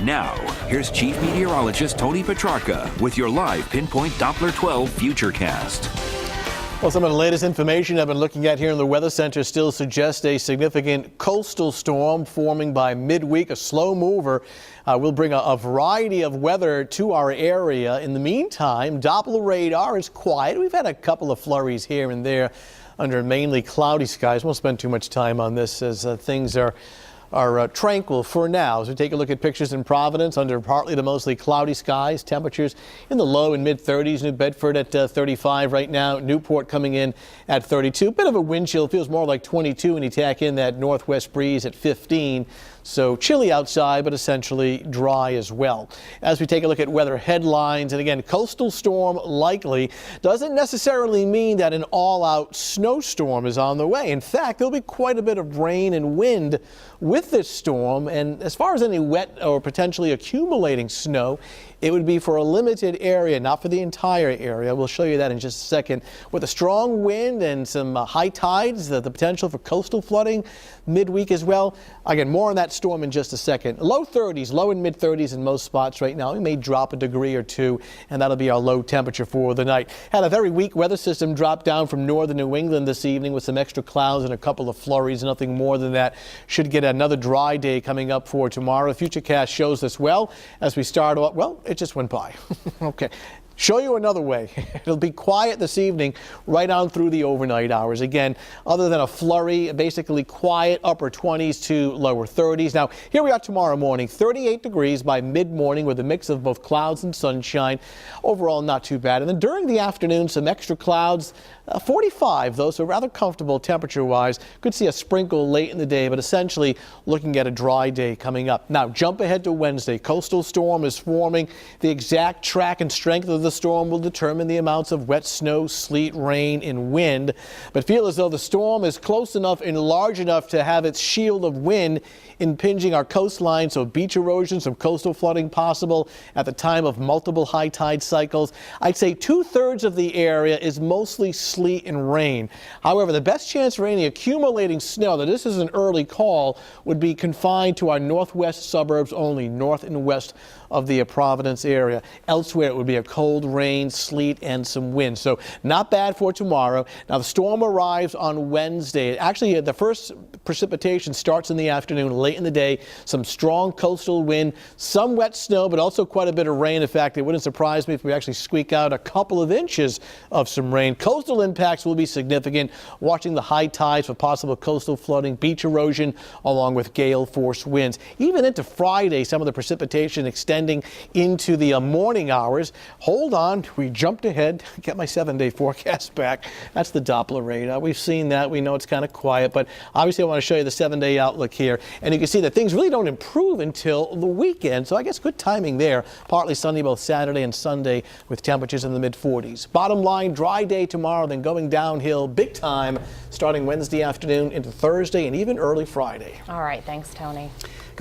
Now, here's Chief Meteorologist Tony Petrarca with your live Pinpoint Doppler 12 Futurecast. Well, some of the latest information I've been looking at here in the Weather Center still suggests a significant coastal storm forming by midweek. A slow mover will bring a variety of weather to our area. In the meantime, Doppler radar is quiet. We've had a couple of flurries here and there under mainly cloudy skies. Won't spend too much time on this as things are tranquil for now. As we take a look at pictures in Providence under partly to mostly cloudy skies, temperatures in the low and mid 30s. New Bedford at 35 right now. Newport coming in at 32. Bit of a wind chill, feels more like 22 when you tack in that northwest breeze at 15. So chilly outside, but essentially dry as well. As we take a look at weather headlines, and again, coastal storm likely doesn't necessarily mean that an all-out snowstorm is on the way. In fact, there'll be quite a bit of rain and wind with this storm. And as far as any wet or potentially accumulating snow, it would be for a limited area, not for the entire area. We'll show you that in just a second. With a strong wind and some high tides, the potential for coastal flooding midweek as well. Again, more on that storm in just a second. Low 30s, low and mid 30s in most spots right now. We may drop a degree or two, and that'll be our low temperature for the night. Had a very weak weather system drop down from northern New England this evening with some extra clouds and a couple of flurries. Nothing more than that. Should get another dry day coming up for tomorrow. Futurecast shows this well as we start off. Well, it just went by. Okay. Show you another way. It'll be quiet this evening right on through the overnight hours. Again, other than a flurry, basically quiet, upper 20s to lower 30s. Now, here we are tomorrow morning, 38 degrees by mid-morning with a mix of both clouds and sunshine. Overall, not too bad. And then during the afternoon, some extra clouds. 45 though, so rather comfortable temperature-wise. Could see a sprinkle late in the day, but essentially looking at a dry day coming up. Now, jump ahead to Wednesday. Coastal storm is forming. The exact track and strength of the storm will determine the amounts of wet snow, sleet, rain, and wind. But feel as though the storm is close enough and large enough to have its shield of wind impinging our coastline, so beach erosion, some coastal flooding possible at the time of multiple high tide cycles. I'd say 2/3 of the area is mostly sleet and rain. However, the best chance for any accumulating snow, that this is an early call, would be confined to our northwest suburbs only, north and west of the Providence area. Elsewhere, it would be a cold rain, sleet, and some wind. So not bad for tomorrow. Now, the storm arrives on Wednesday. Actually, the first precipitation starts in the afternoon, late in the day. Some strong coastal wind, some wet snow, but also quite a bit of rain. In fact, it wouldn't surprise me if we actually squeak out a couple of inches of some rain. Coastal impacts will be significant. Watching the high tides for possible coastal flooding, beach erosion, along with gale force winds. Even into Friday, some of the precipitation extending into the morning hours. Hold on, we jumped ahead. Get my 7-day forecast back. That's the Doppler radar. We've seen that. We know it's kind of quiet, but obviously I want to show you the 7-day outlook here. And you can see that things really don't improve until the weekend. So I guess good timing there. Partly sunny both Saturday and Sunday with temperatures in the mid 40s. Bottom line, dry day tomorrow, then going downhill big time starting Wednesday afternoon into Thursday and even early Friday. All right. Thanks, Tony.